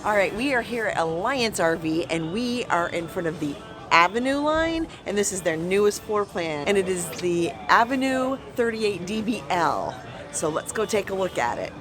All right, we are here at Alliance RV, and we are in front of the Avenue line, and this is their newest floor plan, and it is the Avenue 38 DBL. So let's go take a look at it.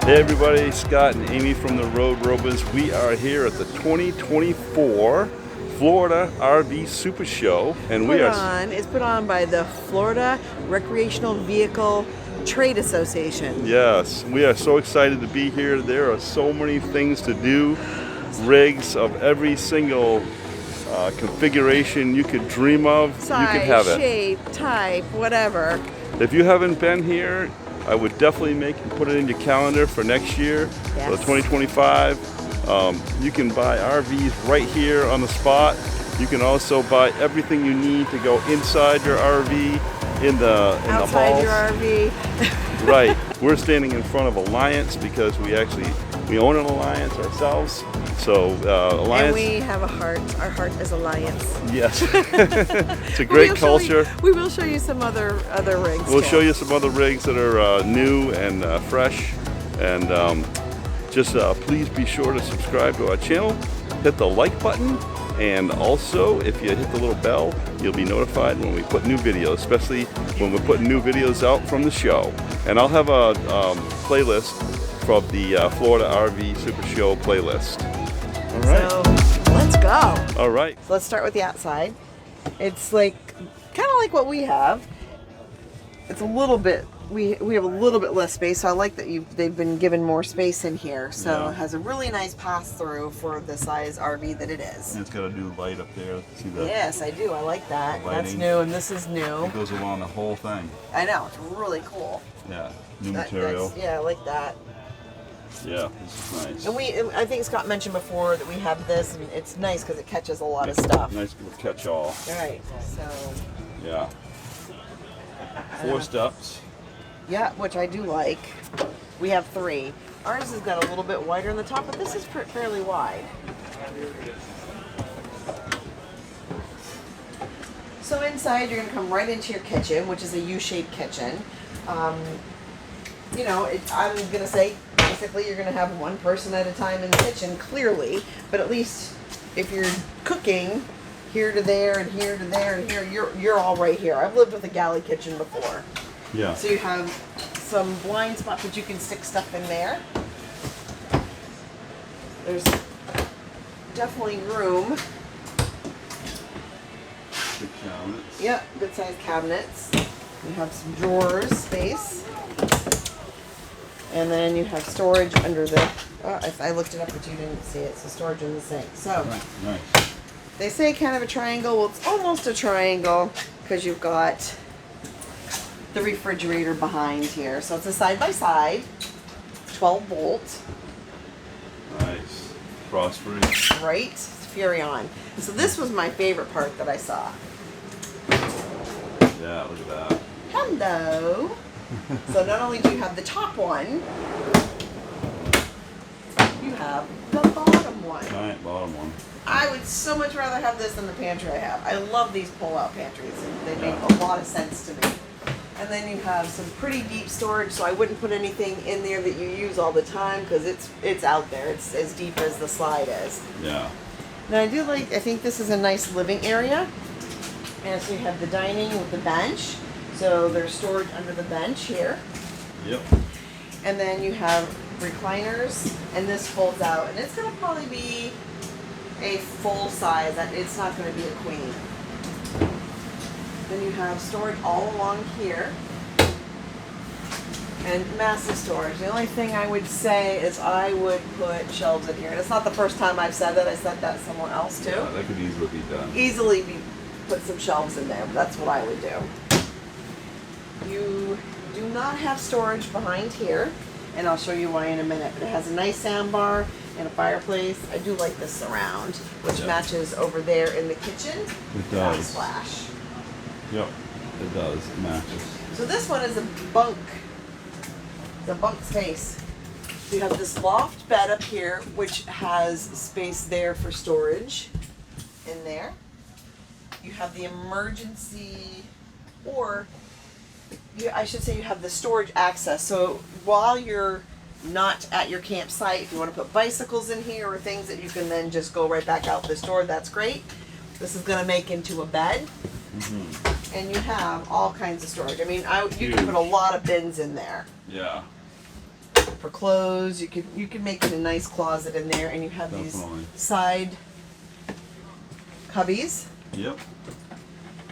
Hey everybody, Scott and Amie from TheRoadRoamers. We are here at the 2024 Florida RV SuperShow, and It's put on by the Florida Recreational Vehicle Trade Association. Yes, we are so excited to be here. There are so many things to do, rigs of every single configuration you could dream of. Size, you can have it. shape, type, whatever. If you haven't been here, I would definitely put it in your calendar for next year, for 2025. You can buy RVs right here on the spot. You can also buy everything you need to go inside your RV, in the halls. Outside your RV. Right. We're standing in front of Alliance because we own an Alliance ourselves. So Alliance. And we have a heart. Our heart is Alliance. Yes. It's a great culture. We will show you some other rigs. We'll show you some other rigs that are new and fresh. And just please be sure to subscribe to our channel. Hit the like button. And also, if you hit the little bell, you'll be notified when we put new videos, especially when we're putting new videos out from the show. And I'll have a playlist from the Florida RV SuperShow playlist. All right. So, let's go. All right. So let's start with the outside. It's like, kind of like what we have. It's a little bit, we have a little bit less space, so I like that they've been given more space in here. So It has a really nice pass-through for the size RV that it is. And it's got a new light up there. See that? Yes, I do. I like that. That's new, and this is new. It goes along the whole thing. I know. It's really cool. Yeah. New material. Yeah, I like that. Yeah, this is nice. And I think Scott mentioned before that we have this, and it's nice because it catches a lot of stuff. Nice little catch-all. All right. So. Yeah. 4 steps. Yeah, which I do like. We have 3. Ours has got a little bit wider in the top, but this is fairly wide. So inside, you're going to come right into your kitchen, which is a U-shaped kitchen. You know, I'm going to say, basically, you're going to have one person at a time in the kitchen, clearly. But at least if you're cooking here to there and here to there and here, you're all right here. I've lived with a galley kitchen before. Yeah. So you have some blind spots that you can stick stuff in there. There's definitely room. Big cabinets. Yep, good sized cabinets. You have some drawers space. And then you have storage under the, I looked it up but you didn't see it, so storage in the sink. So, nice. They say kind of a triangle. Well, it's almost a triangle because you've got the refrigerator behind here. So it's a side-by-side, 12-volt. Nice. Frost-free. Right? It's Furrion. So this was my favorite part that I saw. Yeah, look at that. Hello. So not only do you have the top one, you have the bottom one. Giant bottom one. I would so much rather have this than the pantry I have. I love these pull-out pantries. They make a lot of sense to me. And then you have some pretty deep storage, so I wouldn't put anything in there that you use all the time because it's out there. It's as deep as the slide is. Yeah. Now I think this is a nice living area. And so you have the dining with the bench. So there's storage under the bench here. Yep. And then you have recliners, and this folds out. And it's going to probably be a full size. It's not going to be a queen. Then you have storage all along here. And massive storage. The only thing I would say is I would put shelves in here. And it's not the first time I've said that. I said that somewhere else too. Yeah, that could easily be done. Put some shelves in there. But that's what I would do. You do not have storage behind here, and I'll show you why in a minute, but it has a nice sound bar and a fireplace. I do like this surround, which matches over there in the kitchen. It does. Backsplash. Yep, it does. It matches. So this one is a bunk. It's a bunk space. You have this loft bed up here, which has space there for storage in there. You have the emergency, or I should say you have the storage access. So while you're not at your campsite, if you want to put bicycles in here or things that you can then just go right back out this door, that's great. This is going to make into a bed. And you have all kinds of storage. I mean, you can put a lot of bins in there. Yeah. For clothes, you could make it a nice closet in there, and you have these side cubbies. Yep.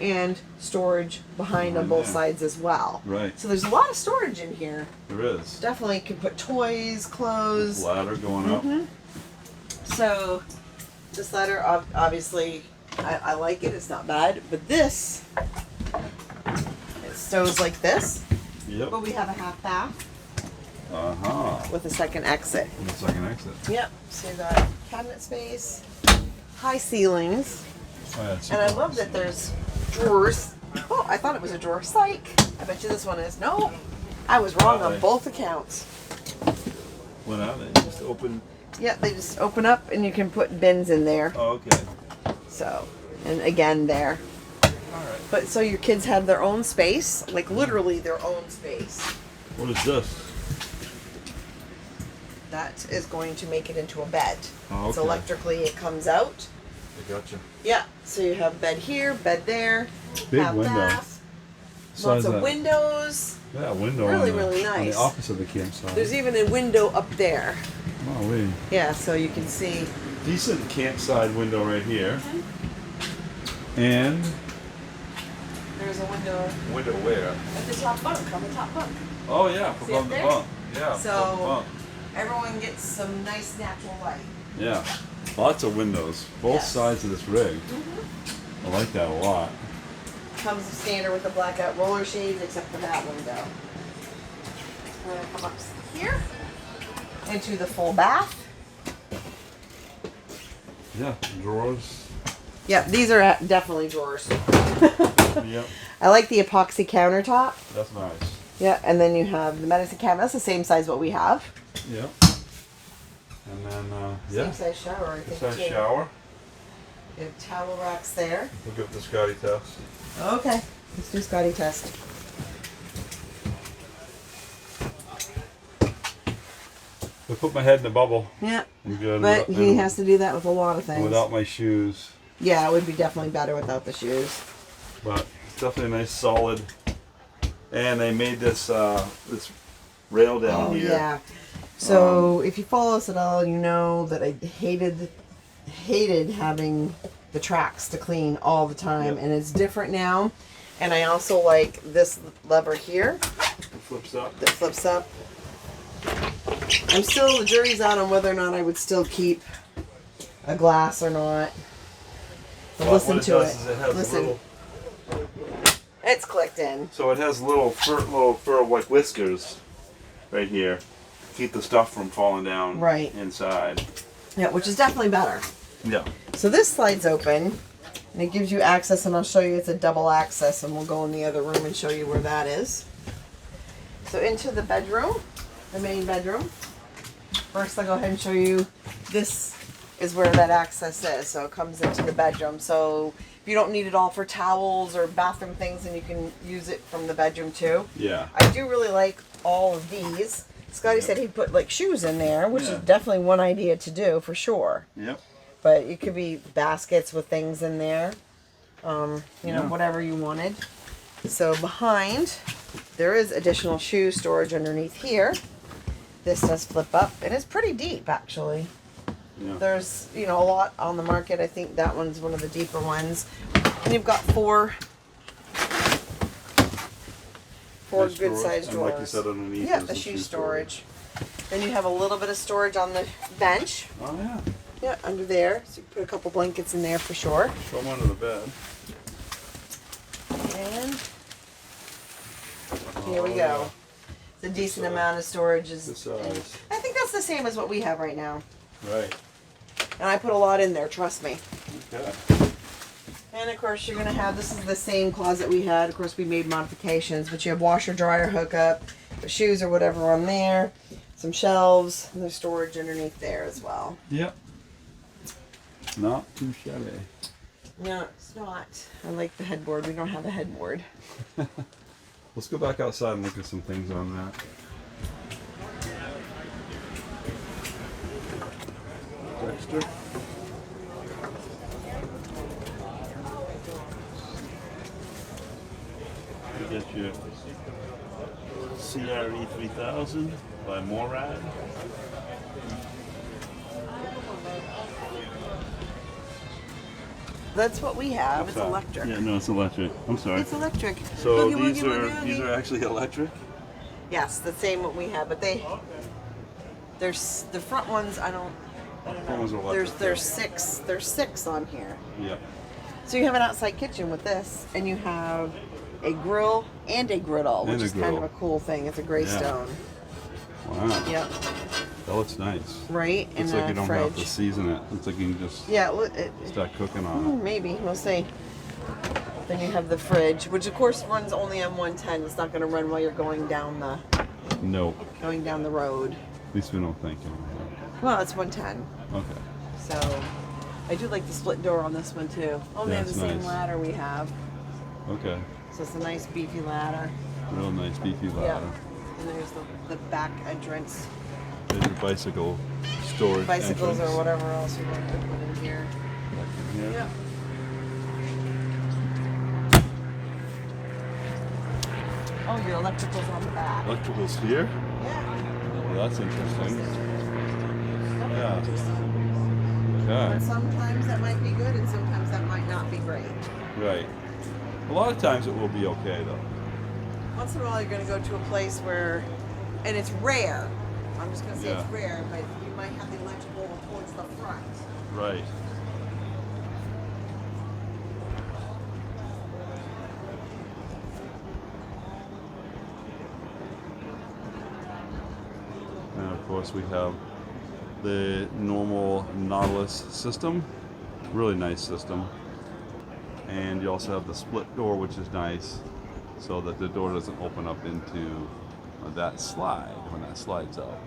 And storage behind on both sides as well. Right. So there's a lot of storage in here. There is. Definitely can put toys, clothes. Ladder going up. So this ladder, obviously, I like it. It's not bad. But this, it stows like this. Yep. But we have a half bath. With a second exit. And a second exit. Yep. So you got cabinet space, high ceilings. Oh, yeah, And I love that there's drawers. Oh, I thought it was a drawer. Psych. I bet you this one is. No, I was wrong on both accounts. What are they? Just open? Yeah, they just open up and you can put bins in there. Oh, okay. So, and again there. Alright. But so your kids have their own space, like literally their own space. What is this? That is going to make it into a bed. Oh, okay. So electrically it comes out. I gotcha. Yeah, so you have bed here, bed there. Big half window. bath, Size lots of that. windows. Yeah, window. Really, on the, really on nice. the opposite of the campsite. There's even a window up there. Oh, wait. Yeah, so you can see. Decent campsite window right here. And There's a window window where? at the top bunk, on the top bunk. Oh yeah, See above up the there? bunk. Yeah, above the So bunk. everyone gets some nice natural light. Yeah, lots of windows, both Yes. sides of this rig. I like that a lot. Comes standard with the blackout roller shades, except for that window. We're gonna come up here into the full bath. Yeah, drawers. Yeah, these are definitely drawers. Yep, I like the epoxy countertop. that's nice. Yeah, and then you have the medicine cabinet. That's the same size what we have. Yep. And then, Same size shower, I think. size too. shower. You have towel racks there. Look up the Scotty test. Okay, let's do Scotty test. I put my head in the bubble. Yeah, I'm good. but he has to do that with a lot of things. Without my shoes. Yeah, it would be definitely better without the shoes. But it's definitely a nice solid. And they made this this rail down here. Yeah. So if you follow us at all, you know that I hated having the tracks to clean all the time, Yep. and it's different now. And I also like this lever here It flips up. that flips up. I'm still, the jury's out on whether or not I would still keep a glass or not. But Well, listen what to does it. is it has Listen. little, It's clicked in. so it has little fur like whiskers right here. Keep the stuff from falling down Right. inside. Yeah, which is definitely better. Yeah. So this slides open, and it gives you access, and I'll show you it's a double access, and we'll go in the other room and show you where that is. So into the bedroom, the main bedroom. First I'll go ahead and show you, this is where that access is. So it comes into the bedroom. So if you don't need it all for towels or bathroom things, then you can use it from the bedroom too. Yeah. I do really like all of these. Scotty said he'd put like shoes in there, which Yeah. is definitely one idea to do for sure. Yep. But it could be baskets with things in there, you know, Yeah. whatever you wanted. So behind, there is additional shoe storage underneath here. This does flip up, and it's pretty deep actually. Yeah. There's, you know, a lot on the market. I think that one's one of the deeper ones. And you've got four Nice good sized and drawers. like you said underneath. Yeah, is the shoe storage. Then you have a little bit of storage on the bench. Oh yeah. Yeah, under there. So you can put a couple blankets in there for sure. Throw them under the bed. And Here we go. It's a decent amount of storage. Good size. I think that's the same as what we have right now. Right. And I put a lot in there, trust me. Okay. And of course you're gonna have, this is the same closet we had. Of course we made modifications, but you have washer, dryer, hookup, your shoes or whatever on there, some shelves, and there's storage underneath there as well. Yep. Not too shabby. No, it's not. I like the headboard. We don't have a headboard. Let's go back outside and look at some things on that. Dexter. You get your CRE 3000 by Morad. That's what we have. It's electric. Yeah, no, it's electric. I'm sorry. It's electric. So Boogie, these boogie, are boogie, these boogie. are actually electric? Yes, the same what we have, but there's the front ones. I don't Front ones are know. electric, There's six on here. Yep. So you have an outside kitchen with this, and you have a grill and a griddle, which And a is kind of grill. a cool thing. It's a gray Yeah. stone. Wow. Yep. That looks nice. Right. It's and like you a don't fridge. have to season it. It's like you can just Yeah. start cooking on Maybe we'll see. Then you have the fridge, which of course runs only on 110. It's not going to run while you're going down the it. No. road. At least we don't think anymore. Well, it's 110. Okay. So I do like the split door on this one too. Oh, they Yeah, have the it's same nice. ladder we have. Okay. So it's a nice beefy ladder. Real nice beefy ladder. Yeah. And there's the back entrance. There's your bicycle storage Bicycles entrance. or whatever else you want to put in here. Back in here. Yeah. Oh, your electrical's on the back. Electrical's here? Yeah. Well, that's interesting. Yeah. But Okay. sometimes that might be good and sometimes that might not be great. Right. A lot of times it will be okay though. Once in a while you're going to go to a place where, and it's rare, I'm just going to say Yeah. it's rare, but you might have the electrical towards the front. Right. And of course we have the normal Nautilus system. Really nice system. And you also have the split door, which is nice, so that the door doesn't open up into that slide when that slides out.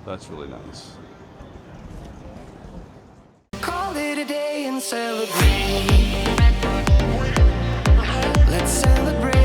That's really nice. Call it a day and celebrate. Let's celebrate.